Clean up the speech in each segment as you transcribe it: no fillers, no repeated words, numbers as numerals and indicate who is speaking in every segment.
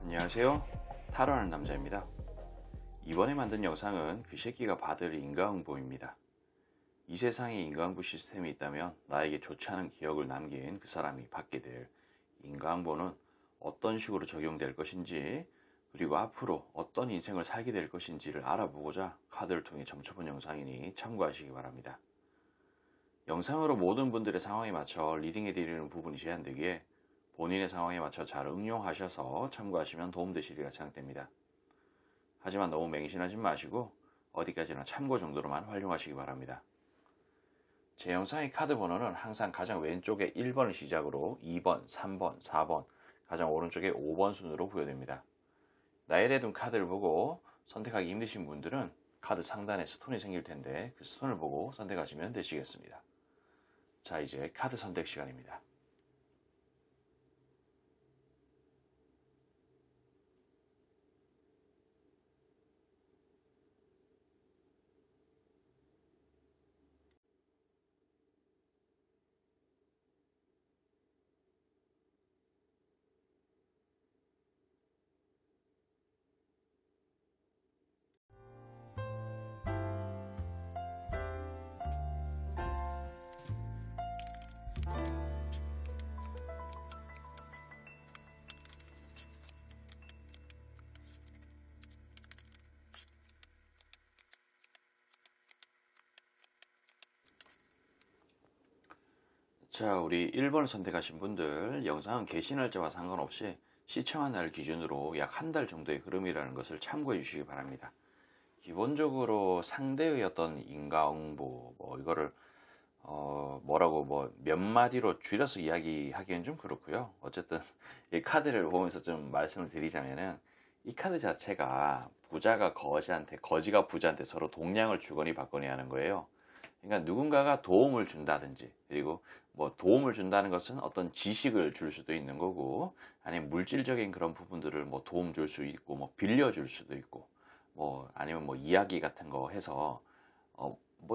Speaker 1: 안녕하세요. 타로하는 남자입니다. 이번에 만든 영상은 그 새끼가 받을 인과응보입니다. 이 세상에 인과응보 시스템이 있다면 나에게 좋지 않은 기억을 남긴 그 사람이 받게 될 인과응보는 어떤 식으로 적용될 것인지, 그리고 앞으로 어떤 인생을 살게 될 것인지를 알아보고자 카드를 통해 점쳐본 영상이니 참고하시기 바랍니다. 영상으로 모든 분들의 상황에 맞춰 리딩해드리는 부분이 제한되기에 본인의 상황에 맞춰 잘 응용하셔서 참고하시면 도움되시리라 생각됩니다. 하지만 너무 맹신하지 마시고 어디까지나 참고 정도로만 활용하시기 바랍니다. 제 영상의 카드 번호는 항상 가장 왼쪽에 1번을 시작으로 2번, 3번, 4번, 가장 오른쪽에 5번 순으로 부여됩니다. 나열해 둔 카드를 보고 선택하기 힘드신 분들은 카드 상단에 스톤이 생길 텐데 그 스톤을 보고 선택하시면 되시겠습니다. 자, 이제 카드 선택 시간입니다. 자, 우리 1번을 선택하신 분들, 영상은 게시 날짜와 상관없이 시청한 날 기준으로 약 한 달 정도의 흐름이라는 것을 참고해 주시기 바랍니다. 기본적으로 상대의 어떤 인과응보, 이거를 뭐라고 몇 마디로 줄여서 이야기하기엔 좀 그렇고요. 어쨌든 이 카드를 보면서 좀 말씀을 드리자면은, 이 카드 자체가 부자가 거지한테, 거지가 부자한테 서로 동량을 주거니 받거니 하는 거예요. 그러니까 누군가가 도움을 준다든지, 그리고 도움을 준다는 것은 어떤 지식을 줄 수도 있는 거고, 아니면 물질적인 그런 부분들을 도움 줄 수 있고, 빌려줄 수도 있고, 아니면 이야기 같은 거 해서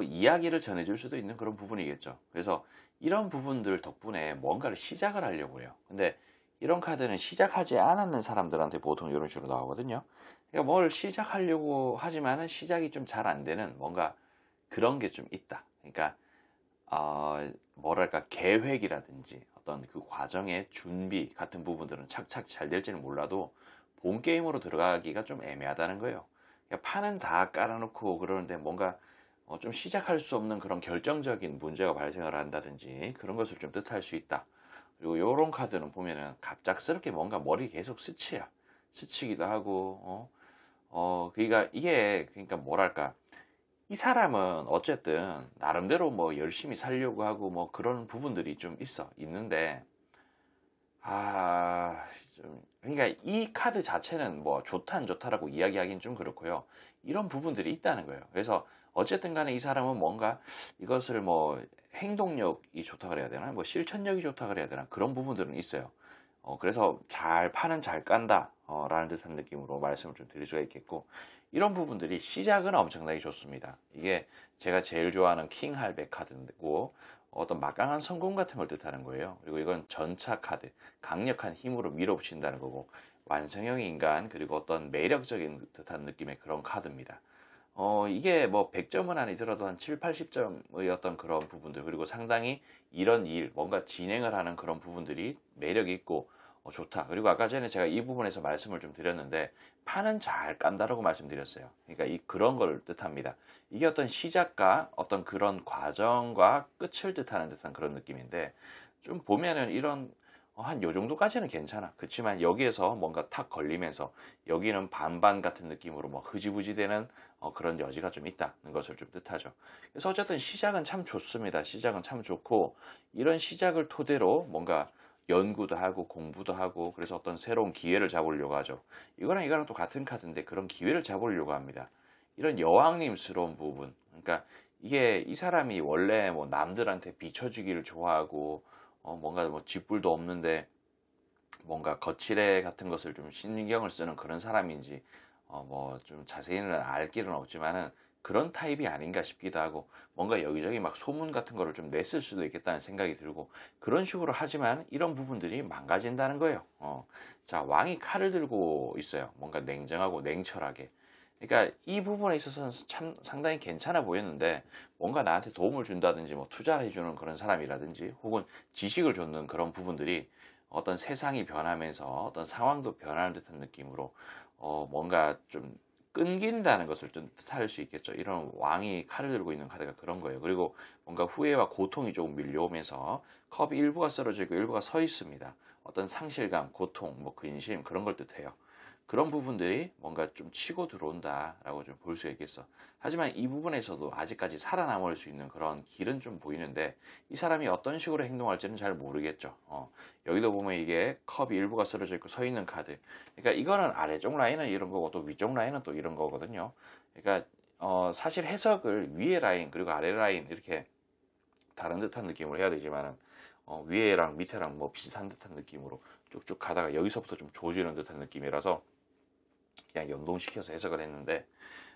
Speaker 1: 이야기를 전해줄 수도 있는 그런 부분이겠죠. 그래서 이런 부분들 덕분에 뭔가를 시작을 하려고 해요. 근데 이런 카드는 시작하지 않았는 사람들한테 보통 이런 식으로 나오거든요. 그러니까 뭘 시작하려고 하지만은 시작이 좀 잘 안 되는 뭔가 그런 게 좀 있다. 그러니까 뭐랄까, 계획이라든지 어떤 그 과정의 준비 같은 부분들은 착착 잘 될지는 몰라도 본 게임으로 들어가기가 좀 애매하다는 거예요. 그러니까 판은 다 깔아놓고 그러는데 뭔가 좀 시작할 수 없는 그런 결정적인 문제가 발생을 한다든지 그런 것을 좀 뜻할 수 있다. 그리고 이런 카드는 보면은 갑작스럽게 뭔가 머리 계속 스치기도 하고, 그러니까 이게, 그러니까 뭐랄까, 이 사람은 어쨌든 나름대로 열심히 살려고 하고 그런 부분들이 좀 있는데, 그러니까 이 카드 자체는 좋다 안 좋다라고 이야기하기는 좀 그렇고요. 이런 부분들이 있다는 거예요. 그래서 어쨌든 간에 이 사람은 뭔가 이것을 행동력이 좋다 그래야 되나, 실천력이 좋다 그래야 되나, 그런 부분들은 있어요. 그래서 판은 잘 깐다 라는 듯한 느낌으로 말씀을 좀 드릴 수가 있겠고, 이런 부분들이 시작은 엄청나게 좋습니다. 이게 제가 제일 좋아하는 킹 할배 카드고, 어떤 막강한 성공 같은 걸 뜻하는 거예요. 그리고 이건 전차 카드, 강력한 힘으로 밀어붙인다는 거고, 완성형 인간, 그리고 어떤 매력적인 듯한 느낌의 그런 카드입니다. 이게 100점은 아니더라도 한 7, 80점의 어떤 그런 부분들, 그리고 상당히 이런 뭔가 진행을 하는 그런 부분들이 매력이 있고 좋다. 그리고 아까 전에 제가 이 부분에서 말씀을 좀 드렸는데, 판은 잘 깐다라고 말씀드렸어요. 그러니까 그런 걸 뜻합니다. 이게 어떤 시작과 어떤 그런 과정과 끝을 뜻하는 듯한 그런 느낌인데, 좀 보면은 이런 한 요 정도까지는 괜찮아. 그렇지만 여기에서 뭔가 탁 걸리면서 여기는 반반 같은 느낌으로 흐지부지 되는 그런 여지가 좀 있다는 것을 좀 뜻하죠. 그래서 어쨌든 시작은 참 좋습니다. 시작은 참 좋고, 이런 시작을 토대로 뭔가 연구도 하고 공부도 하고, 그래서 어떤 새로운 기회를 잡으려고 하죠. 이거랑 또 같은 카드인데 그런 기회를 잡으려고 합니다. 이런 여왕님스러운 부분, 그러니까 이게 이 사람이 원래 남들한테 비춰주기를 좋아하고, 뭔가 쥐뿔도 없는데 뭔가 거칠애 같은 것을 좀 신경을 쓰는 그런 사람인지 좀 자세히는 알 길은 없지만은, 그런 타입이 아닌가 싶기도 하고, 뭔가 여기저기 막 소문 같은 거를 좀 냈을 수도 있겠다는 생각이 들고, 그런 식으로 하지만 이런 부분들이 망가진다는 거예요. 자, 왕이 칼을 들고 있어요. 뭔가 냉정하고 냉철하게. 그러니까 이 부분에 있어서는 참 상당히 괜찮아 보였는데, 뭔가 나한테 도움을 준다든지 뭐 투자를 해주는 그런 사람이라든지 혹은 지식을 줬는 그런 부분들이 어떤 세상이 변하면서 어떤 상황도 변하는 듯한 느낌으로 뭔가 좀 끊긴다는 것을 좀 뜻할 수 있겠죠. 이런 왕이 칼을 들고 있는 카드가 그런 거예요. 그리고 뭔가 후회와 고통이 조금 밀려오면서 컵이 일부가 쓰러져 있고 일부가 서 있습니다. 어떤 상실감, 고통, 뭐 근심 그런 걸 뜻해요. 그런 부분들이 뭔가 좀 치고 들어온다라고 좀 볼 수 있겠어. 하지만 이 부분에서도 아직까지 살아남을 수 있는 그런 길은 좀 보이는데, 이 사람이 어떤 식으로 행동할지는 잘 모르겠죠. 여기도 보면 이게 컵이 일부가 쓰러져 있고 서 있는 카드. 그러니까 이거는 아래쪽 라인은 이런 거고 또 위쪽 라인은 또 이런 거거든요. 그러니까 사실 해석을 위에 라인 그리고 아래 라인 이렇게 다른 듯한 느낌으로 해야 되지만은 위에랑 밑에랑 뭐 비슷한 듯한 느낌으로 쭉쭉 가다가 여기서부터 좀 조지는 듯한 느낌이라서 그냥 연동시켜서 해석을 했는데,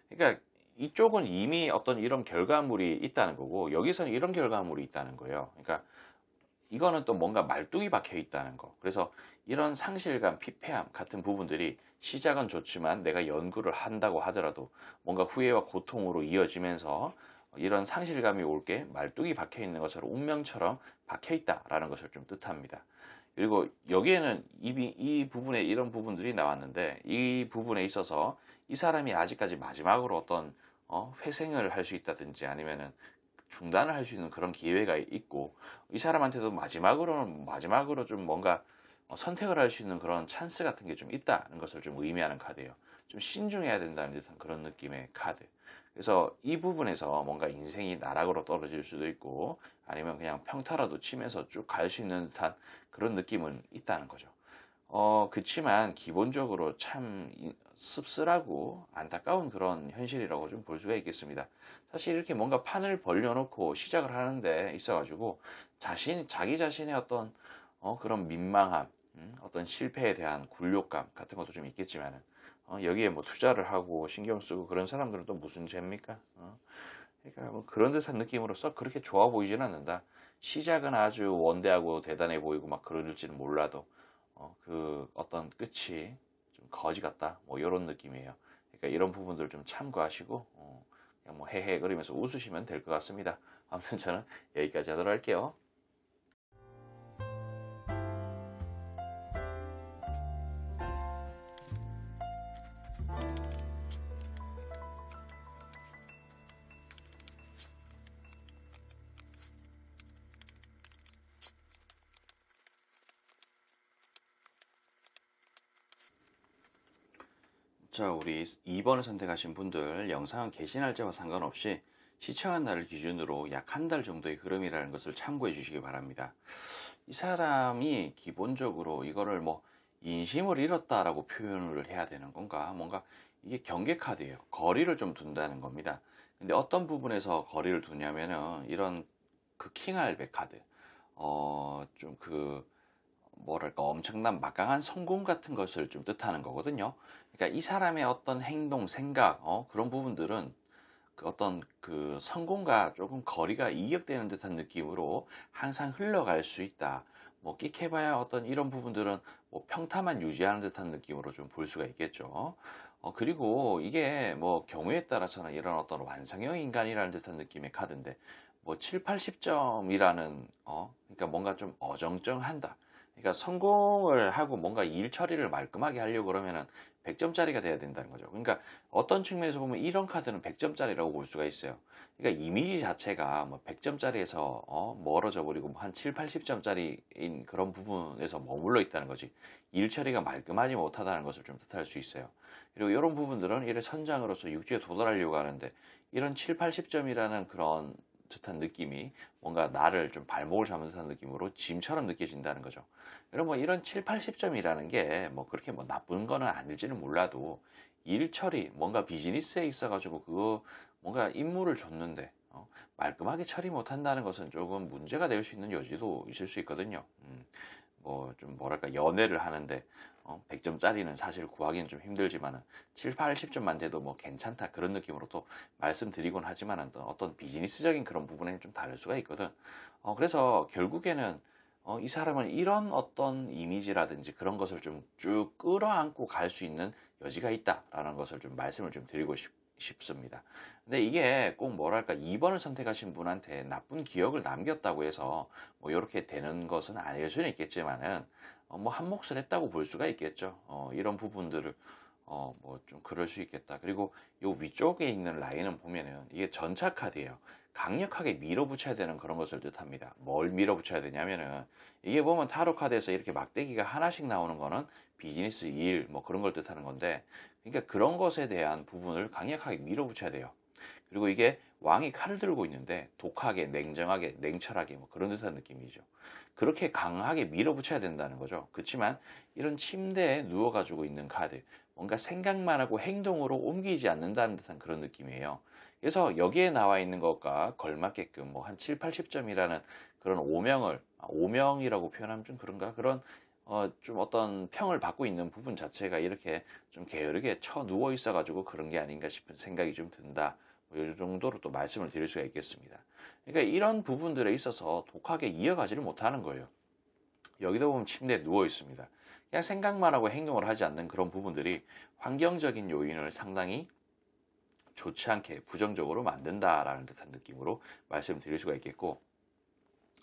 Speaker 1: 그러니까 이쪽은 이미 어떤 이런 결과물이 있다는 거고 여기서는 이런 결과물이 있다는 거예요. 그러니까 이거는 또 뭔가 말뚝이 박혀 있다는 거. 그래서 이런 상실감, 피폐함 같은 부분들이 시작은 좋지만 내가 연구를 한다고 하더라도 뭔가 후회와 고통으로 이어지면서 이런 상실감이 올 게 말뚝이 박혀 있는 것처럼 운명처럼 박혀 있다라는 것을 좀 뜻합니다. 그리고 여기에는 이 부분에 이런 부분들이 나왔는데, 이 부분에 있어서 이 사람이 아직까지 마지막으로 어떤 회생을 할 수 있다든지 아니면은 중단을 할 수 있는 그런 기회가 있고, 이 사람한테도 마지막으로 좀 뭔가 선택을 할 수 있는 그런 찬스 같은 게 좀 있다는 것을 좀 의미하는 카드예요. 좀 신중해야 된다는 듯한 그런 느낌의 카드. 그래서 이 부분에서 뭔가 인생이 나락으로 떨어질 수도 있고 아니면 그냥 평타라도 치면서 쭉 갈 수 있는 듯한 그런 느낌은 있다는 거죠. 그치만 기본적으로 참 씁쓸하고 안타까운 그런 현실이라고 좀 볼 수가 있겠습니다. 사실 이렇게 뭔가 판을 벌려놓고 시작을 하는데 있어가지고 자기 자신의 어떤 그런 민망함, 어떤 실패에 대한 굴욕감 같은 것도 좀 있겠지만은 여기에 뭐 투자를 하고 신경 쓰고 그런 사람들은 또 무슨 죄입니까? 그러니까 뭐 그런 듯한 느낌으로써 그렇게 좋아 보이지는 않는다. 시작은 아주 원대하고 대단해 보이고 막 그럴지는 몰라도 그 어떤 끝이 좀 거지 같다. 뭐 이런 느낌이에요. 그러니까 이런 부분들 좀 참고하시고 그냥 뭐 헤헤 그러면서 웃으시면 될 것 같습니다. 아무튼 저는 여기까지 하도록 할게요. 자, 우리 2번을 선택하신 분들, 영상은 개시 날짜와 상관없이 시청한 날을 기준으로 약 한 달 정도의 흐름이라는 것을 참고해 주시기 바랍니다. 이 사람이 기본적으로 이거를 뭐 인심을 잃었다라고 표현을 해야 되는 건가? 뭔가 이게 경계 카드예요. 거리를 좀 둔다는 겁니다. 근데 어떤 부분에서 거리를 두냐면은 이런 그 킹알백 카드, 좀 뭐랄까 엄청난 막강한 성공 같은 것을 좀 뜻하는 거거든요. 그러니까 이 사람의 어떤 행동, 생각, 그런 부분들은 그 어떤 그 성공과 조금 거리가 이격되는 듯한 느낌으로 항상 흘러갈 수 있다. 뭐 끽해봐야 어떤 이런 부분들은 뭐 평타만 유지하는 듯한 느낌으로 좀 볼 수가 있겠죠. 그리고 이게 뭐 경우에 따라서는 이런 어떤 완성형 인간이라는 듯한 느낌의 카드인데 뭐 7, 80점이라는 그러니까 뭔가 좀 어정쩡한다. 그러니까 성공을 하고 뭔가 일 처리를 말끔하게 하려고 그러면은 100점짜리가 돼야 된다는 거죠. 그러니까 어떤 측면에서 보면 이런 카드는 100점짜리라고 볼 수가 있어요. 그러니까 이미지 자체가 뭐 100점짜리에서 멀어져 버리고 뭐한 7, 80점짜리인 그런 부분에서 머물러 있다는 거지. 일 처리가 말끔하지 못하다는 것을 좀 뜻할 수 있어요. 그리고 이런 부분들은 이를 선장으로서 육지에 도달하려고 하는데 이런 7, 80점이라는 그런 듯한 느낌이 뭔가 나를 좀 발목을 잡는 듯한 느낌으로 짐처럼 느껴진다는 거죠. 여러분 뭐 이런 7, 80점이라는 게 뭐 그렇게 뭐 나쁜 거는 아닐지는 몰라도 일 처리, 뭔가 비즈니스에 있어가지고 그거 뭔가 임무를 줬는데 말끔하게 처리 못한다는 것은 조금 문제가 될 수 있는 여지도 있을 수 있거든요. 뭐 좀 뭐랄까 연애를 하는데 100점짜리는 사실 구하기는 좀 힘들지만은 7, 80점만 돼도 뭐 괜찮다 그런 느낌으로 또 말씀드리곤 하지만은 또 어떤 비즈니스적인 그런 부분에는 좀 다를 수가 있거든. 그래서 결국에는 이 사람은 이런 어떤 이미지라든지 그런 것을 좀 쭉 끌어안고 갈 수 있는 여지가 있다라는 것을 좀 말씀을 좀 드리고 싶습니다. 근데 이게 꼭 뭐랄까 2번을 선택하신 분한테 나쁜 기억을 남겼다고 해서 뭐 이렇게 되는 것은 아닐 수는 있겠지만은 뭐 한 몫을 했다고 볼 수가 있겠죠. 이런 부분들을 뭐 좀 그럴 수 있겠다. 그리고 요 위쪽에 있는 라인은 보면은 이게 전차 카드예요. 강력하게 밀어붙여야 되는 그런 것을 뜻합니다. 뭘 밀어붙여야 되냐면은 이게 보면 타로 카드에서 이렇게 막대기가 하나씩 나오는 거는 비즈니스 일 뭐 그런 걸 뜻하는 건데 그러니까 그런 것에 대한 부분을 강력하게 밀어붙여야 돼요. 그리고 이게 왕이 칼을 들고 있는데 독하게, 냉정하게, 냉철하게 뭐 그런 듯한 느낌이죠. 그렇게 강하게 밀어붙여야 된다는 거죠. 그렇지만 이런 침대에 누워가지고 있는 카드, 뭔가 생각만 하고 행동으로 옮기지 않는다는 듯한 그런 느낌이에요. 그래서 여기에 나와 있는 것과 걸맞게끔 뭐 한 7, 80점이라는 그런 오명이라고 표현하면 좀 그런가? 그런 좀 어떤 평을 받고 있는 부분 자체가 이렇게 좀 게으르게 쳐 누워 있어가지고 그런 게 아닌가 싶은 생각이 좀 든다. 뭐이 정도로 또 말씀을 드릴 수가 있겠습니다. 그러니까 이런 부분들에 있어서 독하게 이어가지를 못하는 거예요. 여기도 보면 침대에 누워 있습니다. 그냥 생각만 하고 행동을 하지 않는 그런 부분들이 환경적인 요인을 상당히 좋지 않게 부정적으로 만든다라는 듯한 느낌으로 말씀드릴 수가 있겠고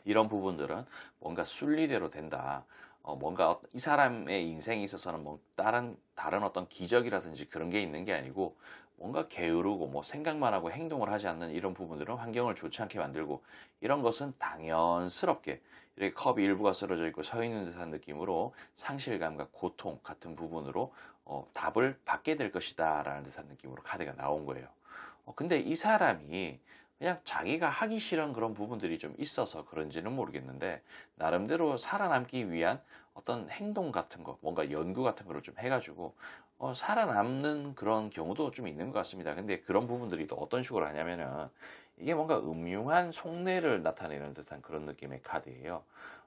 Speaker 1: 이런 부분들은 뭔가 순리대로 된다. 뭔가 이 사람의 인생에 있어서는 뭐 다른 어떤 기적이라든지 그런 게 있는 게 아니고 뭔가 게으르고 뭐 생각만 하고 행동을 하지 않는 이런 부분들은 환경을 좋지 않게 만들고 이런 것은 당연스럽게 이렇게 컵이 일부가 쓰러져 있고 서 있는 듯한 느낌으로 상실감과 고통 같은 부분으로 답을 받게 될 것이다 라는 듯한 느낌으로 카드가 나온 거예요. 근데 이 사람이 그냥 자기가 하기 싫은 그런 부분들이 좀 있어서 그런지는 모르겠는데 나름대로 살아남기 위한 어떤 행동 같은 거 뭔가 연구 같은 거를 좀 해가지고 살아남는 그런 경우도 좀 있는 것 같습니다. 근데 그런 부분들이 또 어떤 식으로 하냐면은 이게 뭔가 음흉한 속내를 나타내는 듯한 그런 느낌의 카드예요.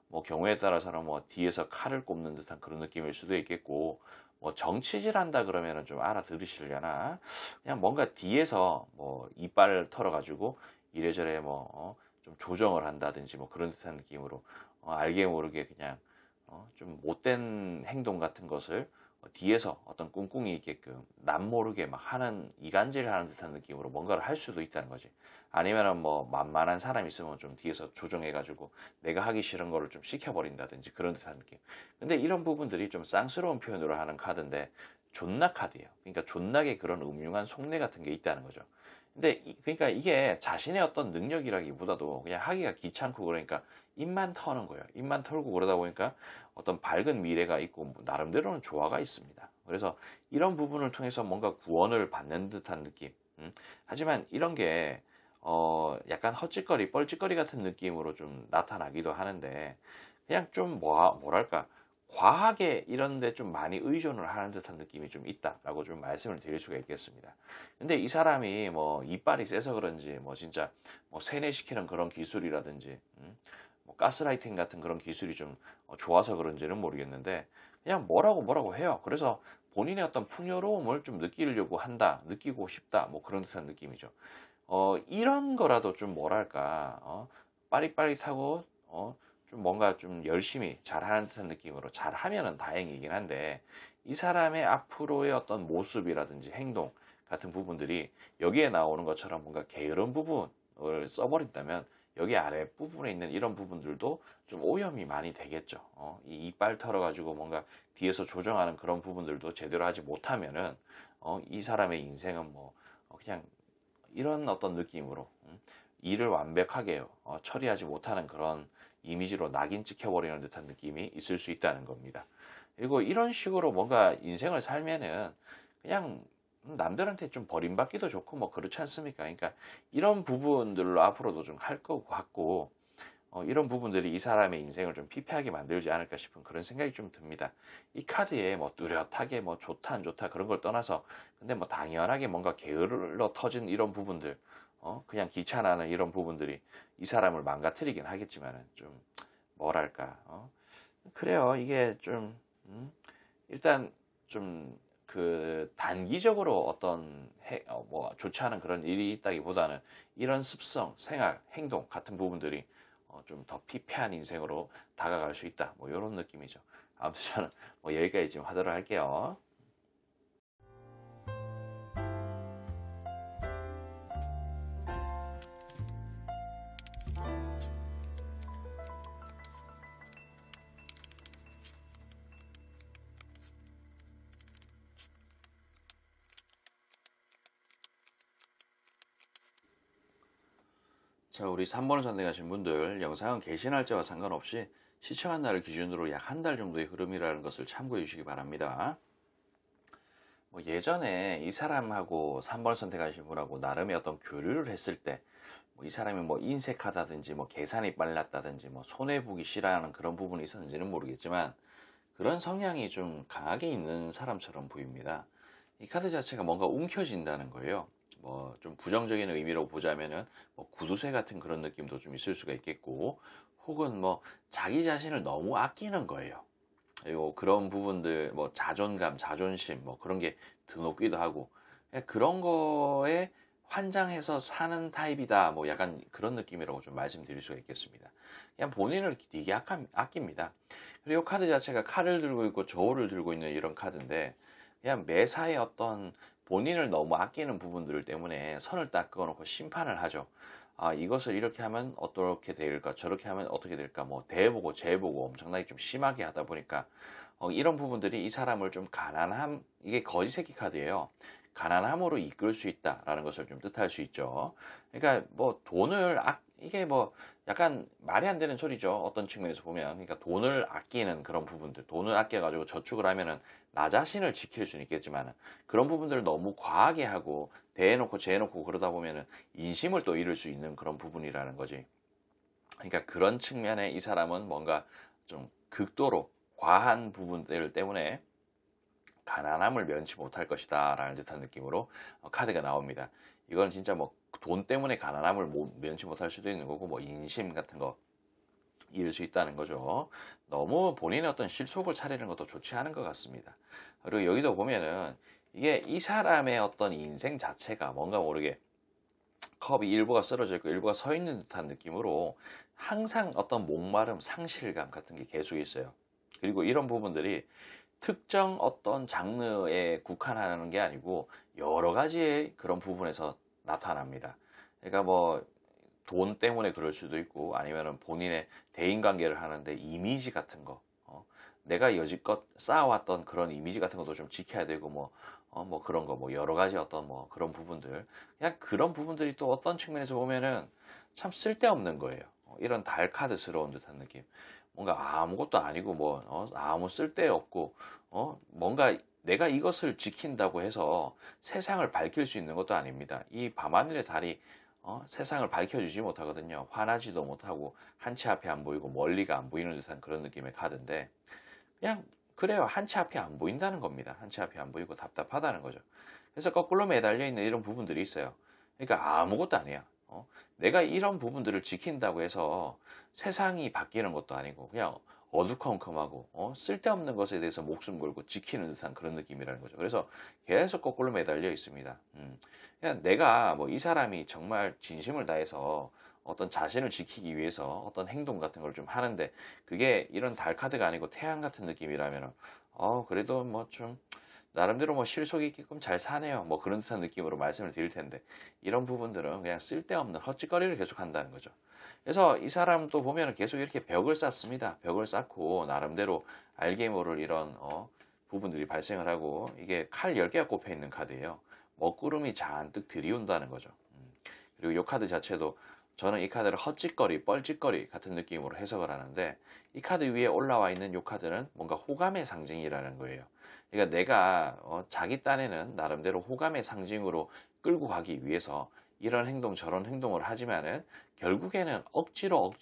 Speaker 1: 뭐 경우에 따라서는 뭐 뒤에서 칼을 꼽는 듯한 그런 느낌일 수도 있겠고 뭐 정치질 한다 그러면은 좀 알아들으시려나 그냥 뭔가 뒤에서 뭐 이빨 털어가지고 이래저래 뭐 좀 조정을 한다든지 뭐 그런 듯한 느낌으로 알게 모르게 그냥 좀 못된 행동 같은 것을 뒤에서 어떤 꿍꿍이 있게끔 남 모르게 막 하는 이간질을 하는 듯한 느낌으로 뭔가를 할 수도 있다는 거지. 아니면은 뭐 만만한 사람 있으면 좀 뒤에서 조정해가지고 내가 하기 싫은 거를 좀 시켜버린다든지 그런 듯한 느낌. 근데 이런 부분들이 좀 쌍스러운 표현으로 하는 카드인데 존나 카드예요. 그러니까 존나게 그런 음흉한 속내 같은 게 있다는 거죠. 근데 그러니까 이게 자신의 어떤 능력이라기보다도 그냥 하기가 귀찮고 그러니까 입만 터는 거예요. 입만 털고 그러다 보니까 어떤 밝은 미래가 있고 뭐 나름대로는 조화가 있습니다. 그래서 이런 부분을 통해서 뭔가 구원을 받는 듯한 느낌. 하지만 이런 게 약간 헛짓거리, 뻘짓거리 같은 느낌으로 좀 나타나기도 하는데 그냥 좀 뭐랄까 과하게 이런 데 좀 많이 의존을 하는 듯한 느낌이 좀 있다라고 좀 말씀을 드릴 수가 있겠습니다. 근데 이 사람이 뭐 이빨이 세서 그런지 뭐 진짜 뭐 세뇌시키는 그런 기술이라든지 뭐 가스라이팅 같은 그런 기술이 좀 좋아서 그런지는 모르겠는데 그냥 뭐라고 해요. 그래서 본인의 어떤 풍요로움을 좀 느끼려고 한다, 느끼고 싶다, 뭐 그런 듯한 느낌이죠. 이런 거라도 좀 뭐랄까, 빠릿빠릿하고, 좀 뭔가 좀 열심히 잘하는 듯한 느낌으로 잘하면은 다행이긴 한데, 이 사람의 앞으로의 어떤 모습이라든지 행동 같은 부분들이 여기에 나오는 것처럼 뭔가 게으른 부분을 써버린다면, 여기 아랫부분에 있는 이런 부분들도 좀 오염이 많이 되겠죠. 이 이빨 털어가지고 뭔가 뒤에서 조정하는 그런 부분들도 제대로 하지 못하면은, 이 사람의 인생은 뭐, 그냥 이런 어떤 느낌으로 일을 완벽하게 처리하지 못하는 그런 이미지로 낙인 찍혀버리는 듯한 느낌이 있을 수 있다는 겁니다. 그리고 이런 식으로 뭔가 인생을 살면은 그냥 남들한테 좀 버림받기도 좋고 뭐 그렇지 않습니까? 그러니까 이런 부분들로 앞으로도 좀 할 것 같고 이런 부분들이 이 사람의 인생을 좀 피폐하게 만들지 않을까 싶은 그런 생각이 좀 듭니다. 이 카드에 뭐 뚜렷하게 뭐 좋다 안 좋다 그런 걸 떠나서 근데 뭐 당연하게 뭔가 게을러 터진 이런 부분들 그냥 귀찮아하는 이런 부분들이 이 사람을 망가뜨리긴 하겠지만은 좀 뭐랄까 그래요 이게 좀 일단 좀 그 단기적으로 어떤 뭐 좋지 않은 그런 일이 있다기보다는 이런 습성, 생활, 행동 같은 부분들이 좀 더 피폐한 인생으로 다가갈 수 있다. 뭐 이런 느낌이죠. 아무튼 저는 뭐 여기까지 지금 하도록 할게요. 자, 우리 3번을 선택하신 분들, 영상은 개시 날짜와 상관없이 시청한 날을 기준으로 약 한 달 정도의 흐름이라는 것을 참고해 주시기 바랍니다. 뭐 예전에 이 사람하고 3번을 선택하신 분하고 나름의 어떤 교류를 했을 때, 뭐 이 사람이 뭐 인색하다든지, 뭐 계산이 빨랐다든지, 뭐 손해보기 싫어하는 그런 부분이 있었는지는 모르겠지만, 그런 성향이 좀 강하게 있는 사람처럼 보입니다. 이 카드 자체가 뭔가 움켜진다는 거예요. 뭐 좀 부정적인 의미로 보자면은 뭐 구두쇠 같은 그런 느낌도 좀 있을 수가 있겠고, 혹은 뭐 자기 자신을 너무 아끼는 거예요. 그리고 그런 부분들 뭐 자존감, 자존심 뭐 그런 게 드높기도 하고, 그런 거에 환장해서 사는 타입이다. 뭐 약간 그런 느낌이라고 좀 말씀드릴 수가 있겠습니다. 그냥 본인을 되게 아낍니다. 그리고 카드 자체가 칼을 들고 있고 저울을 들고 있는 이런 카드인데, 그냥 매사에 어떤 본인을 너무 아끼는 부분들 때문에 선을 딱 그어놓고 심판을 하죠. 아, 이것을 이렇게 하면 어떻게 될까, 저렇게 하면 어떻게 될까, 뭐 대보고 재보고 엄청나게 좀 심하게 하다 보니까 이런 부분들이 이 사람을 좀 가난함, 이게 거지 새끼 카드예요. 가난함으로 이끌 수 있다라는 것을 좀 뜻할 수 있죠. 그러니까 뭐 돈을 이게 뭐 약간 말이 안 되는 소리죠. 어떤 측면에서 보면. 그러니까 돈을 아끼는 그런 부분들, 돈을 아껴가지고 저축을 하면은 나 자신을 지킬 수는 있겠지만 그런 부분들을 너무 과하게 하고 대해놓고 재해놓고 그러다 보면은 인심을 또 잃을 수 있는 그런 부분이라는 거지. 그러니까 그런 측면에 이 사람은 뭔가 좀 극도로 과한 부분들 때문에 가난함을 면치 못할 것이다 라는 듯한 느낌으로 카드가 나옵니다. 이건 진짜 뭐 돈 때문에 가난함을 면치 못할 수도 있는 거고, 뭐 인심 같은 거 잃을 수 있다는 거죠. 너무 본인의 어떤 실속을 차리는 것도 좋지 않은 것 같습니다. 그리고 여기도 보면은 이게 이 사람의 어떤 인생 자체가 뭔가 모르게 컵이 일부가 쓰러져 있고 일부가 서 있는 듯한 느낌으로 항상 어떤 목마름, 상실감 같은 게 계속 있어요. 그리고 이런 부분들이 특정 어떤 장르에 국한하는 게 아니고 여러 가지의 그런 부분에서 나타납니다. 그러니까 뭐 돈 때문에 그럴 수도 있고, 아니면은 본인의 대인관계를 하는데 이미지 같은 거, 내가 여지껏 쌓아왔던 그런 이미지 같은 것도 좀 지켜야 되고, 뭐 그런 거, 뭐 여러 가지 어떤 뭐 그런 부분들, 그냥 그런 부분들이 또 어떤 측면에서 보면은 참 쓸데없는 거예요. 이런 달카드스러운 듯한 느낌. 뭔가 아무것도 아니고 뭐 아무 쓸데없고, 뭔가 내가 이것을 지킨다고 해서 세상을 밝힐 수 있는 것도 아닙니다. 이 밤하늘의 달이 세상을 밝혀주지 못하거든요. 환하지도 못하고 한치 앞이 안 보이고 멀리가 안 보이는 듯한 그런 느낌의 카드인데, 그냥 그래요. 한치 앞이 안 보인다는 겁니다. 한치 앞이 안 보이고 답답하다는 거죠. 그래서 거꾸로 매달려 있는 이런 부분들이 있어요. 그러니까 아무것도 아니야. 내가 이런 부분들을 지킨다고 해서 세상이 바뀌는 것도 아니고 그냥 어두컴컴하고 쓸데없는 것에 대해서 목숨 걸고 지키는 듯한 그런 느낌이라는 거죠. 그래서 계속 거꾸로 매달려 있습니다. 그냥 내가 뭐 이 사람이 정말 진심을 다해서 어떤 자신을 지키기 위해서 어떤 행동 같은 걸 좀 하는데, 그게 이런 달 카드가 아니고 태양 같은 느낌이라면 그래도 뭐 좀 나름대로 뭐 실속 있게끔 잘 사네요. 뭐 그런 듯한 느낌으로 말씀을 드릴 텐데, 이런 부분들은 그냥 쓸데없는 헛짓거리를 계속 한다는 거죠. 그래서 이 사람도 보면 계속 이렇게 벽을 쌓습니다. 벽을 쌓고 나름대로 알게 모를 이런 부분들이 발생을 하고, 이게 칼 10개가 꼽혀 있는 카드예요. 먹구름이 잔뜩 들이온다는 거죠. 그리고 이 카드 자체도 저는 이 카드를 헛짓거리, 뻘짓거리 같은 느낌으로 해석을 하는데, 이 카드 위에 올라와 있는 이 카드는 뭔가 호감의 상징이라는 거예요. 그러니까 내가 자기 딴에는 나름대로 호감의 상징으로 끌고 가기 위해서 이런 행동 저런 행동을 하지만은 결국에는 억지로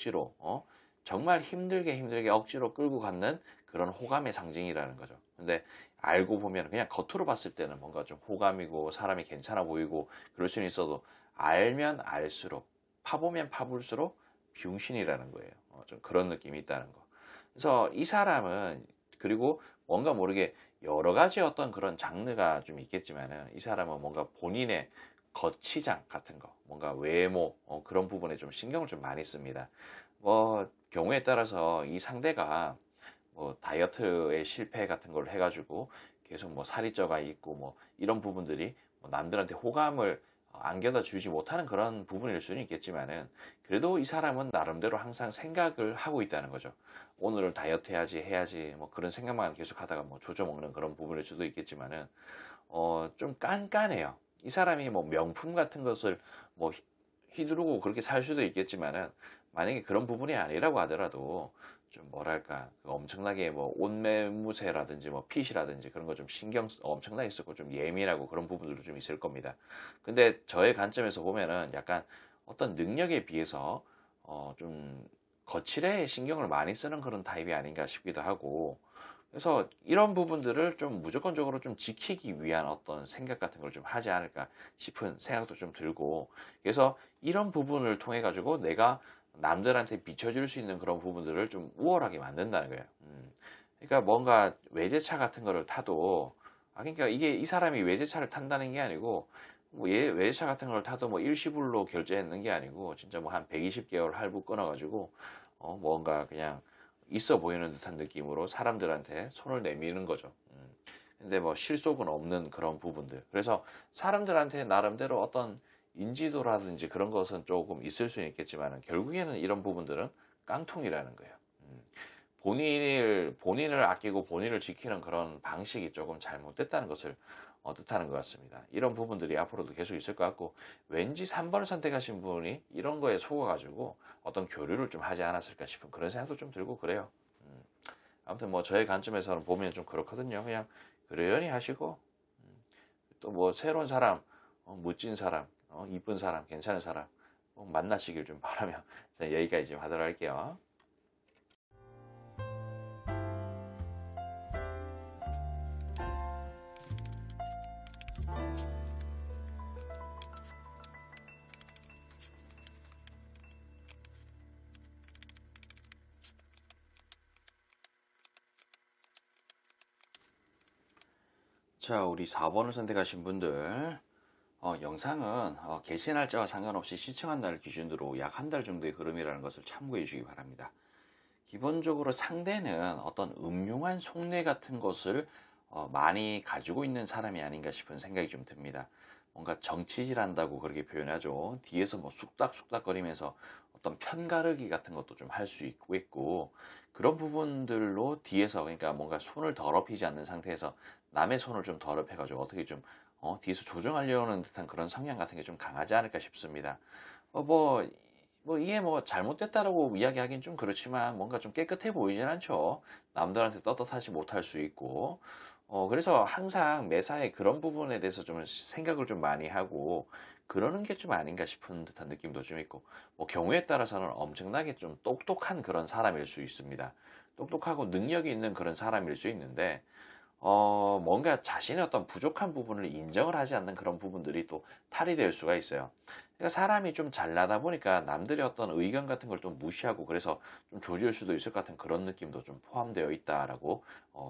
Speaker 1: 정말 힘들게 억지로 끌고 가는 그런 호감의 상징이라는 거죠. 근데 알고 보면 그냥 겉으로 봤을 때는 뭔가 좀 호감이고 사람이 괜찮아 보이고 그럴 수는 있어도, 알면 알수록, 파보면 파볼수록 병신이라는 거예요. 좀 그런 느낌이 있다는 거. 그래서 이 사람은, 그리고 뭔가 모르게 여러 가지 어떤 그런 장르가 좀 있겠지만은 이 사람은 뭔가 본인의 거치장 같은 거, 뭔가 외모 그런 부분에 좀 신경을 좀 많이 씁니다. 뭐 경우에 따라서 이 상대가 뭐 다이어트의 실패 같은 걸 해가지고 계속 뭐 살이 쪄가 있고 뭐 이런 부분들이 뭐 남들한테 호감을 안겨다 주지 못하는 그런 부분일 수는 있겠지만은 그래도 이 사람은 나름대로 항상 생각을 하고 있다는 거죠. 오늘은 다이어트 해야지 뭐 그런 생각만 계속 하다가 뭐 조져 먹는 그런 부분일 수도 있겠지만은 좀 깐깐해요. 이 사람이 뭐 명품 같은 것을 뭐 휘두르고 그렇게 살 수도 있겠지만은 만약에 그런 부분이 아니라고 하더라도 좀 뭐랄까 그 엄청나게 뭐 옷매무새라든지 뭐 핏이라든지 그런 거 좀 신경 엄청나게 쓰고 좀 예민하고 그런 부분들도 좀 있을 겁니다. 근데 저의 관점에서 보면은 약간 어떤 능력에 비해서 좀 거칠에 신경을 많이 쓰는 그런 타입이 아닌가 싶기도 하고 그래서 이런 부분들을 좀 무조건적으로 좀 지키기 위한 어떤 생각 같은 걸 좀 하지 않을까 싶은 생각도 좀 들고 그래서 이런 부분을 통해 가지고 내가 남들한테 비춰줄 수 있는 그런 부분들을 좀 우월하게 만든다는 거예요. 그러니까 뭔가 외제차 같은 거를 타도 그러니까 이게 이 사람이 외제차를 탄다는 게 아니고 뭐 외제차 같은 걸 타도 뭐 일시불로 결제했는 게 아니고 진짜 뭐 한 120개월 할부 끊어가지고 뭔가 그냥 있어 보이는 듯한 느낌으로 사람들한테 손을 내미는 거죠. 근데 뭐 실속은 없는 그런 부분들. 그래서 사람들한테 나름대로 어떤 인지도라든지 그런 것은 조금 있을 수는 있겠지만 결국에는 이런 부분들은 깡통이라는 거예요. 본인을 아끼고 본인을 지키는 그런 방식이 조금 잘못됐다는 것을 뜻하는 것 같습니다. 이런 부분들이 앞으로도 계속 있을 것 같고 왠지 3번을 선택하신 분이 이런 거에 속아가지고 어떤 교류를 좀 하지 않았을까 싶은 그런 생각도 좀 들고 그래요. 아무튼 뭐 저의 관점에서는 보면 좀 그렇거든요. 그냥 그러려니 하시고 또 뭐 새로운 사람, 멋진 사람, 이쁜 사람, 괜찮은 사람 만나시길 좀 바라며 여기까지 좀 하도록 할게요. 자, 우리 4번을 선택하신 분들 영상은 게시 날짜와 상관없이 시청한 날 기준으로 약 한 달 정도의 흐름이라는 것을 참고해 주시기 바랍니다. 기본적으로 상대는 어떤 음흉한 속내 같은 것을 많이 가지고 있는 사람이 아닌가 싶은 생각이 좀 듭니다. 뭔가 정치질 한다고 그렇게 표현하죠. 뒤에서 뭐 쑥닥쑥닥거리면서 어떤 편가르기 같은 것도 좀 할 수 있고 그런 부분들로 뒤에서 그러니까 뭔가 손을 더럽히지 않는 상태에서 남의 손을 좀 더럽혀가지고 어떻게 좀 뒤에서 조정하려는 듯한 그런 성향 같은 게 좀 강하지 않을까 싶습니다. 어, 뭐, 이게 뭐 잘못됐다라고 이야기하긴 좀 그렇지만 뭔가 좀 깨끗해 보이진 않죠. 남들한테 떳떳하지 못할 수 있고. 그래서 항상 매사에 그런 부분에 대해서 좀 생각을 좀 많이 하고 그러는 게 좀 아닌가 싶은 듯한 느낌도 좀 있고 뭐 경우에 따라서는 엄청나게 좀 똑똑한 그런 사람일 수 있습니다. 똑똑하고 능력이 있는 그런 사람일 수 있는데 뭔가 자신의 어떤 부족한 부분을 인정을 하지 않는 그런 부분들이 또 탈이 될 수가 있어요. 그러니까 사람이 좀 잘나다 보니까 남들의 어떤 의견 같은 걸 좀 무시하고 그래서 좀 조질 수도 있을 것 같은 그런 느낌도 좀 포함되어 있다라고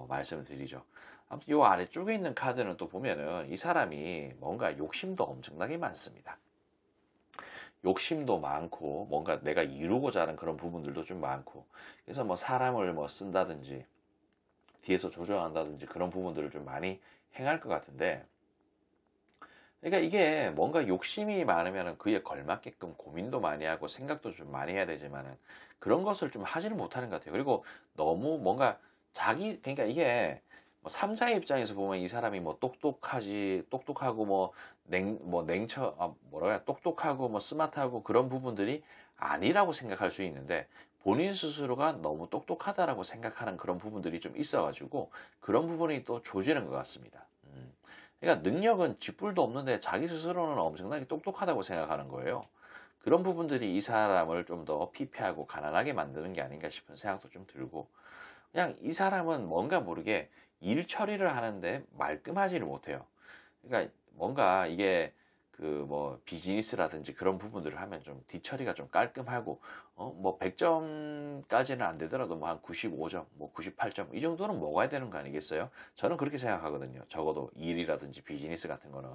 Speaker 1: 말씀을 드리죠. 아무튼 요 아래쪽에 있는 카드는 또 보면은 이 사람이 뭔가 욕심도 엄청나게 많습니다. 욕심도 많고 뭔가 내가 이루고자 하는 그런 부분들도 좀 많고 그래서 뭐 사람을 뭐 쓴다든지 뒤에서 조정한다든지 그런 부분들을 좀 많이 행할 것 같은데 그러니까 이게 뭔가 욕심이 많으면 그에 걸맞게끔 고민도 많이 하고 생각도 좀 많이 해야 되지만은 그런 것을 좀 하지를 못하는 것 같아요. 그리고 너무 뭔가 그러니까 이게 뭐 삼자의 입장에서 보면 이 사람이 뭐 똑똑하고 뭐 뭐라 그래, 똑똑하고 뭐 스마트하고 그런 부분들이 아니라고 생각할 수 있는데 본인 스스로가 너무 똑똑하다라고 생각하는 그런 부분들이 좀 있어가지고 그런 부분이 또 조지는 것 같습니다. 그러니까 능력은 쥐뿔도 없는데 자기 스스로는 엄청나게 똑똑하다고 생각하는 거예요. 그런 부분들이 이 사람을 좀 더 피폐하고 가난하게 만드는 게 아닌가 싶은 생각도 좀 들고 그냥 이 사람은 뭔가 모르게 일 처리를 하는데 말끔하지를 못해요. 그러니까 뭔가 이게 그 뭐 비즈니스라든지 그런 부분들을 하면 좀 뒤처리가 좀 깔끔하고 뭐 100점까지는 안 되더라도 뭐 한 95점, 뭐 98점 이 정도는 먹어야 되는 거 아니겠어요? 저는 그렇게 생각하거든요. 적어도 일이라든지 비즈니스 같은 거는.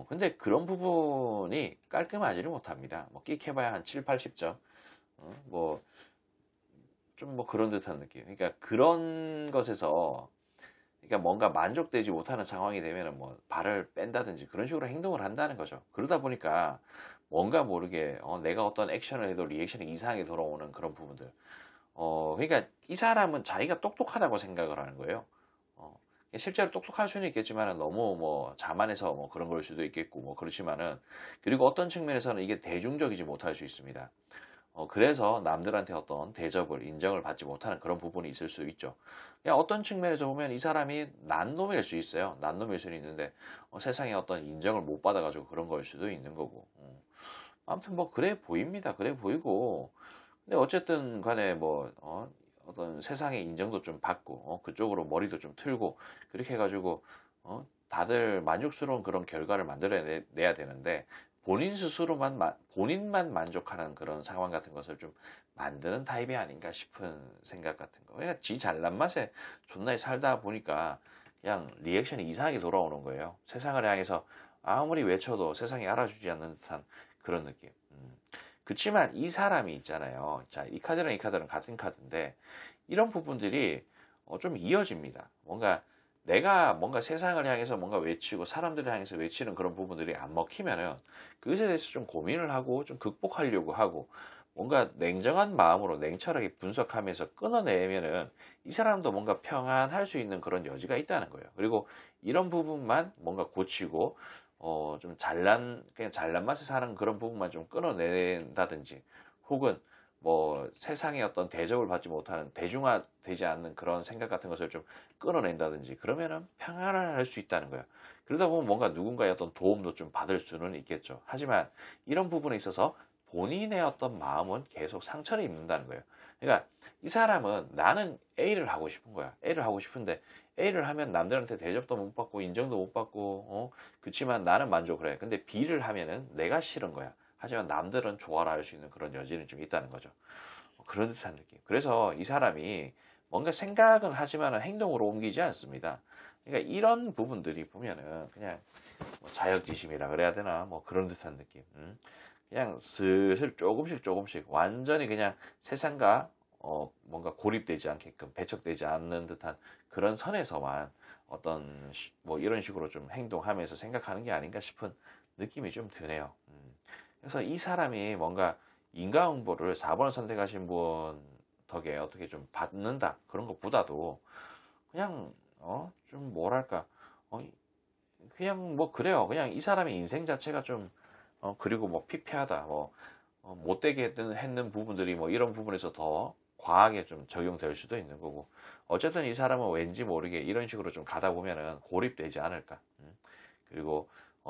Speaker 1: 근데 그런 부분이 깔끔하지를 못합니다. 뭐 끽 해봐야 한 7, 80점. 뭐 좀 뭐 그런 듯한 느낌. 그러니까 그런 것에서 그러니까 뭔가 만족되지 못하는 상황이 되면은 뭐 발을 뺀다든지 그런 식으로 행동을 한다는 거죠. 그러다 보니까 뭔가 모르게 내가 어떤 액션을 해도 리액션이 이상하게 돌아오는 그런 부분들. 그러니까 이 사람은 자기가 똑똑하다고 생각을 하는 거예요. 어, 실제로 똑똑할 수는 있겠지만 너무 뭐 자만해서 뭐 그런 걸 수도 있겠고 뭐 그렇지만은 그리고 어떤 측면에서는 이게 대중적이지 못할 수 있습니다. 그래서 남들한테 어떤 대접을, 인정을 받지 못하는 그런 부분이 있을 수 있죠. 그냥 어떤 측면에서 보면 이 사람이 난놈일 수 있어요. 난놈일 수는 있는데, 세상에 어떤 인정을 못 받아가지고 그런 걸 수도 있는 거고. 아무튼 뭐, 그래 보입니다. 그래 보이고. 근데 어쨌든 간에 뭐, 어떤 세상의 인정도 좀 받고, 그쪽으로 머리도 좀 틀고, 그렇게 해가지고, 다들 만족스러운 그런 결과를 만들어내야 되는데, 본인만 만족하는 그런 상황 같은 것을 좀 만드는 타입이 아닌가 싶은 생각 같은 거. 그러니까 지 잘난 맛에 존나게 살다 보니까 그냥 리액션이 이상하게 돌아오는 거예요. 세상을 향해서 아무리 외쳐도 세상이 알아주지 않는 듯한 그런 느낌. 그치만 이 사람이 있잖아요. 자, 이 카드랑 이 카드랑 같은 카드인데 이런 부분들이 좀 이어집니다. 내가 뭔가 세상을 향해서 뭔가 외치고 사람들을 향해서 외치는 그런 부분들이 안 먹히면은 그것에 대해서 좀 고민을 하고 좀 극복하려고 하고 뭔가 냉정한 마음으로 냉철하게 분석하면서 끊어내면은 이 사람도 뭔가 평안할 수 있는 그런 여지가 있다는 거예요. 그리고 이런 부분만 뭔가 고치고 좀 그냥 잘난 맛에 사는 그런 부분만 좀 끊어낸다든지 혹은 뭐 세상의 어떤 대접을 받지 못하는 대중화되지 않는 그런 생각 같은 것을 좀 끊어낸다든지 그러면은 평안할 수 있다는 거예요. 그러다 보면 뭔가 누군가의 어떤 도움도 좀 받을 수는 있겠죠. 하지만 이런 부분에 있어서 본인의 어떤 마음은 계속 상처를 입는다는 거예요. 그러니까 이 사람은 나는 A를 하고 싶은 거야. A를 하고 싶은데 A를 하면 남들한테 대접도 못 받고 인정도 못 받고 그치만 나는 만족을 해. 근데 B를 하면은 내가 싫은 거야. 하지만 남들은 좋아라 할 수 있는 그런 여지는 좀 있다는 거죠. 그런 듯한 느낌. 그래서 이 사람이 뭔가 생각은 하지만 행동으로 옮기지 않습니다. 그러니까 이런 부분들이 보면은 그냥 뭐 자격지심이라 그래야 되나 뭐 그런 듯한 느낌. 그냥 슬슬 조금씩 완전히 그냥 세상과 뭔가 고립되지 않게끔 배척되지 않는 듯한 그런 선에서만 어떤 뭐 이런 식으로 좀 행동하면서 생각하는 게 아닌가 싶은 느낌이 좀 드네요. 그래서 이 사람이 뭔가 인과응보를 4번을 선택하신 분 덕에 어떻게 좀 받는다 그런 것보다도 그냥 좀 뭐랄까 어, 그냥 뭐 그래요. 그냥 이 사람의 인생 자체가 좀 그리고 뭐 피폐하다 뭐 못되게 했는 부분들이 뭐 이런 부분에서 더 과하게 좀 적용될 수도 있는 거고 어쨌든 이 사람은 왠지 모르게 이런 식으로 좀 가다 보면은 고립되지 않을까. 그리고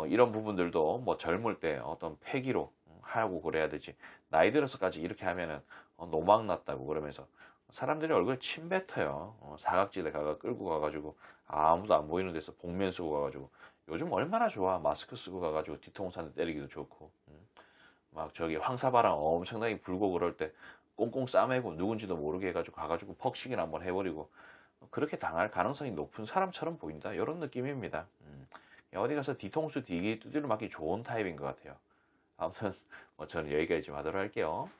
Speaker 1: 이런 부분들도 뭐 젊을 때 어떤 패기로 하고 그래야 되지 나이 들어서까지 이렇게 하면은 노망 났다고 그러면서 사람들이 얼굴에 침 뱉어요. 사각지대 끌고 가가지고 아무도 안 보이는 데서 복면 쓰고 가가지고 요즘 얼마나 좋아. 마스크 쓰고 가가지고 뒤통수 한 대 때리기도 좋고 막 저기 황사바람 엄청나게 불고 그럴 때 꽁꽁 싸매고 누군지도 모르게 해가지고 가가지고 퍽식이나 한번 해버리고 그렇게 당할 가능성이 높은 사람처럼 보인다. 이런 느낌입니다. 어디 가서 뒤통수 뒤에 두드려 맞기 좋은 타입인 것 같아요. 아무튼 뭐 저는 여기까지 좀 하도록 할게요.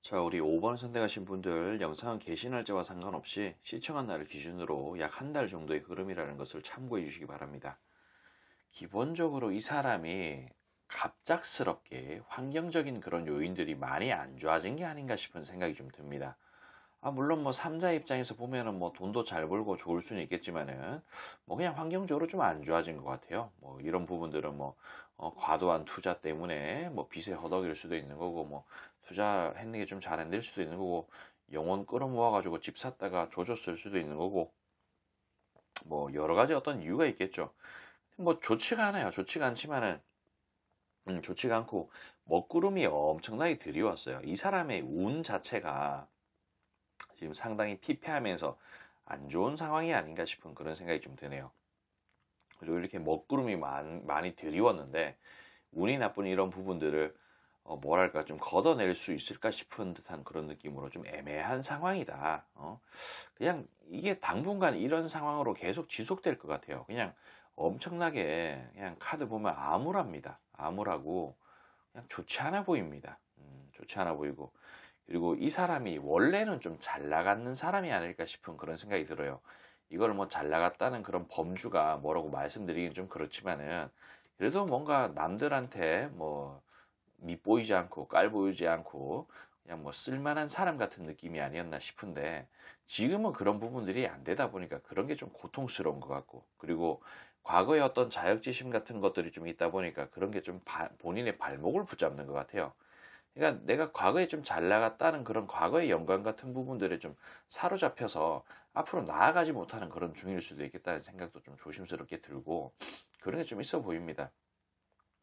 Speaker 1: 자, 우리 5번 선택하신 분들 영상은 게시 날짜와 상관없이 시청한 날을 기준으로 약 한 달 정도의 흐름이라는 것을 참고해 주시기 바랍니다. 기본적으로 이 사람이 갑작스럽게 환경적인 그런 요인들이 많이 안 좋아진 게 아닌가 싶은 생각이 좀 듭니다. 물론 뭐 삼자 입장에서 보면은 뭐 돈도 잘 벌고 좋을 수는 있겠지만은 뭐 그냥 환경적으로 좀 안 좋아진 것 같아요. 뭐 이런 부분들은 뭐 과도한 투자 때문에 뭐 빚에 허덕일 수도 있는 거고 뭐 투자했는 게 좀 잘 안 될 수도 있는 거고 영혼 끌어모아 가지고 집 샀다가 조졌을 수도 있는 거고, 뭐 여러 가지 어떤 이유가 있겠죠. 뭐 좋지가 않아요. 좋지가 않지만은 좋지가 않고 먹구름이 엄청나게 들이왔어요. 이 사람의 운 자체가 지금 상당히 피폐하면서 안 좋은 상황이 아닌가 싶은 그런 생각이 좀 드네요. 그리고 이렇게 먹구름이 많이 들이웠는데 운이 나쁜 이런 부분들을 뭐랄까 좀 걷어낼 수 있을까 싶은 듯한 그런 느낌으로 좀 애매한 상황이다. 그냥 이게 당분간 이런 상황으로 계속 지속될 것 같아요. 그냥 엄청나게 그냥 카드 보면 암울합니다. 암울하고 그냥 좋지 않아 보입니다. 좋지 않아 보이고, 그리고 이 사람이 원래는 좀 잘 나가는 사람이 아닐까 싶은 그런 생각이 들어요. 이걸 뭐 잘 나갔다는 그런 범주가 뭐라고 말씀드리긴 좀 그렇지만은, 그래도 뭔가 남들한테 뭐 밉보이지 않고 깔보이지 않고 그냥 뭐 쓸만한 사람 같은 느낌이 아니었나 싶은데, 지금은 그런 부분들이 안 되다 보니까 그런 게 좀 고통스러운 것 같고, 그리고 과거에 어떤 자격지심 같은 것들이 좀 있다 보니까 그런 게 좀 본인의 발목을 붙잡는 것 같아요. 그러니까 내가 과거에 좀 잘 나갔다는 그런 과거의 영광 같은 부분들에 좀 사로잡혀서 앞으로 나아가지 못하는 그런 중일 수도 있겠다는 생각도 좀 조심스럽게 들고, 그런 게 좀 있어 보입니다.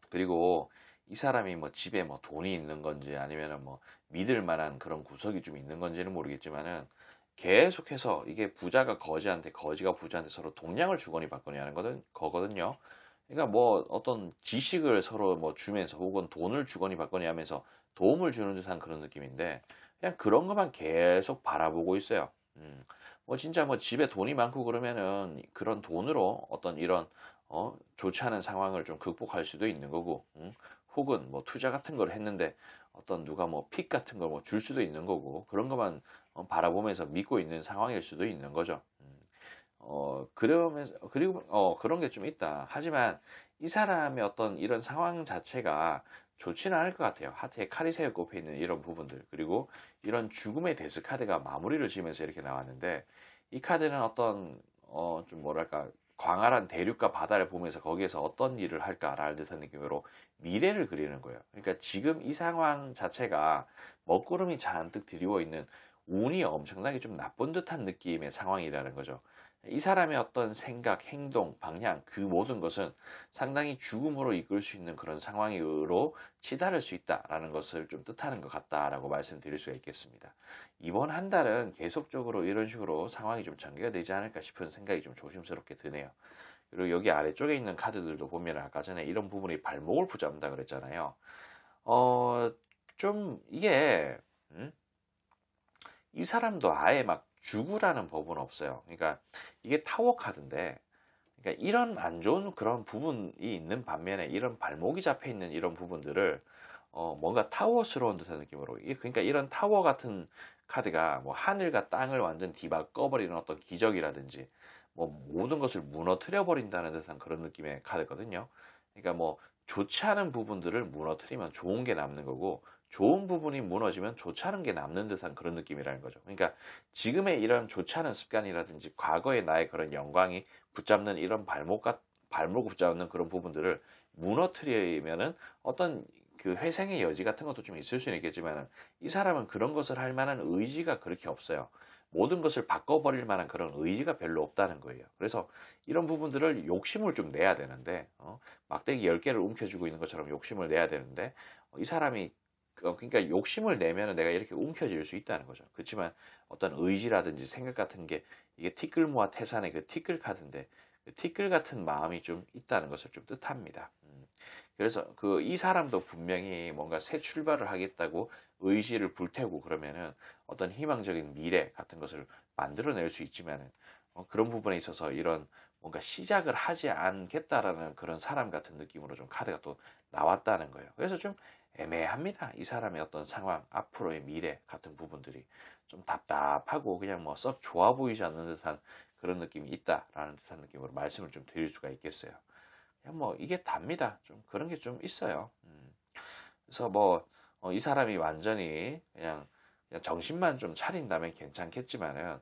Speaker 1: 그리고 이 사람이 뭐 집에 뭐 돈이 있는 건지 아니면은 뭐 믿을 만한 그런 구석이 좀 있는 건지는 모르겠지만은, 계속해서 이게 부자가 거지한테, 거지가 부자한테 서로 동량을 주거니 받거니 하는 거거든요. 그러니까 뭐 어떤 지식을 서로 뭐 주면서 혹은 돈을 주거니 받거니 하면서 도움을 주는 듯한 그런 느낌인데, 그냥 그런 것만 계속 바라보고 있어요. 뭐 진짜 뭐 집에 돈이 많고 그러면은 그런 돈으로 어떤 이런 좋지 않은 상황을 좀 극복할 수도 있는 거고, 혹은 뭐 투자 같은 걸 했는데 어떤 누가 뭐 픽 같은 걸 뭐 줄 수도 있는 거고, 그런 것만 바라보면서 믿고 있는 상황일 수도 있는 거죠. 그러면서, 그리고, 그런 게 좀 있다. 하지만 이 사람의 어떤 이런 상황 자체가 좋지는 않을 것 같아요. 하트에 칼이 새어 꼽혀 있는 이런 부분들. 그리고 이런 죽음의 데스 카드가 마무리를 지면서 이렇게 나왔는데, 이 카드는 어떤, 좀 뭐랄까, 광활한 대륙과 바다를 보면서 거기에서 어떤 일을 할까라는 듯한 느낌으로 미래를 그리는 거예요. 그러니까 지금 이 상황 자체가 먹구름이 잔뜩 드리워 있는 운이 엄청나게 좀 나쁜 듯한 느낌의 상황이라는 거죠. 이 사람의 어떤 생각, 행동, 방향, 그 모든 것은 상당히 죽음으로 이끌 수 있는 그런 상황으로 치달을 수 있다라는 것을 좀 뜻하는 것 같다라고 말씀드릴 수가 있겠습니다. 이번 한 달은 계속적으로 이런 식으로 상황이 좀 전개가 되지 않을까 싶은 생각이 좀 조심스럽게 드네요. 그리고 여기 아래쪽에 있는 카드들도 보면 아까 전에 이런 부분이 발목을 붙잡는다 그랬잖아요. 어, 좀 이게 음? 이 사람도 아예 막 죽으라는 법은 없어요. 그러니까 이게 타워 카드인데, 그러니까 이런 안 좋은 그런 부분이 있는 반면에 이런 발목이 잡혀 있는 이런 부분들을 뭔가 타워스러운 듯한 느낌으로, 그러니까 이런 타워 같은 카드가 뭐 하늘과 땅을 완전 뒤바꿔버리는 어떤 기적이라든지 뭐 모든 것을 무너뜨려 버린다는 듯한 그런 느낌의 카드거든요. 그러니까 뭐 좋지 않은 부분들을 무너뜨리면 좋은 게 남는 거고, 좋은 부분이 무너지면 좋지 않은 게 남는 듯한 그런 느낌이라는 거죠. 그러니까 지금의 이런 좋지 않은 습관이라든지 과거의 나의 그런 영광이 붙잡는 이런 발목 붙잡는 그런 부분들을 무너뜨리면은 어떤 그 회생의 여지 같은 것도 좀 있을 수는 있겠지만, 이 사람은 그런 것을 할 만한 의지가 그렇게 없어요. 모든 것을 바꿔버릴 만한 그런 의지가 별로 없다는 거예요. 그래서 이런 부분들을 욕심을 좀 내야 되는데, 막대기 10개를 움켜쥐고 있는 것처럼 욕심을 내야 되는데, 이 사람이 그러니까 욕심을 내면 내가 이렇게 움켜질 수 있다는 거죠. 그렇지만 어떤 의지라든지 생각 같은 게, 이게 티끌 모아 태산의 그 티끌 카드인데, 그 티끌 같은 마음이 좀 있다는 것을 좀 뜻합니다. 그래서 이 사람도 분명히 뭔가 새 출발을 하겠다고 의지를 불태우고 그러면은 어떤 희망적인 미래 같은 것을 만들어낼 수 있지만은, 그런 부분에 있어서 이런 뭔가 시작을 하지 않겠다라는 그런 사람 같은 느낌으로 좀 카드가 또 나왔다는 거예요. 그래서 좀 애매합니다. 이 사람의 어떤 상황, 앞으로의 미래 같은 부분들이 좀 답답하고 그냥 뭐 썩 좋아 보이지 않는 듯한 그런 느낌이 있다라는 듯한 느낌으로 말씀을 좀 드릴 수가 있겠어요. 그냥 뭐 이게 답니다. 좀 그런 게 좀 있어요. 그래서 뭐 이 사람이 완전히 그냥 정신만 좀 차린다면 괜찮겠지만은,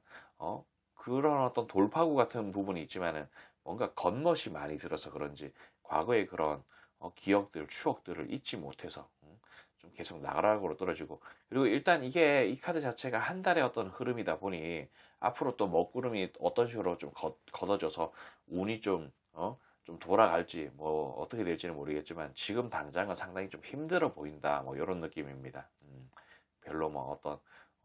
Speaker 1: 그런 어떤 돌파구 같은 부분이 있지만은 뭔가 겉멋이 많이 들어서 그런지 과거의 그런 기억들, 추억들을 잊지 못해서 좀 계속 나가락으로 떨어지고, 그리고 일단 이게 이 카드 자체가 한 달의 어떤 흐름이다 보니 앞으로 또 먹구름이 어떤 식으로 좀 걷어져서 운이 좀 돌아갈지 뭐 어떻게 될지는 모르겠지만 지금 당장은 상당히 좀 힘들어 보인다, 뭐 이런 느낌입니다. 별로 뭐 어떤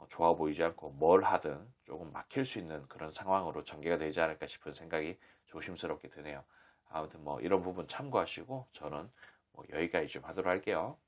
Speaker 1: 좋아 보이지 않고 뭘 하든 조금 막힐 수 있는 그런 상황으로 전개가 되지 않을까 싶은 생각이 조심스럽게 드네요. 아무튼 뭐 이런 부분 참고하시고 저는 뭐 여기까지 좀 하도록 할게요.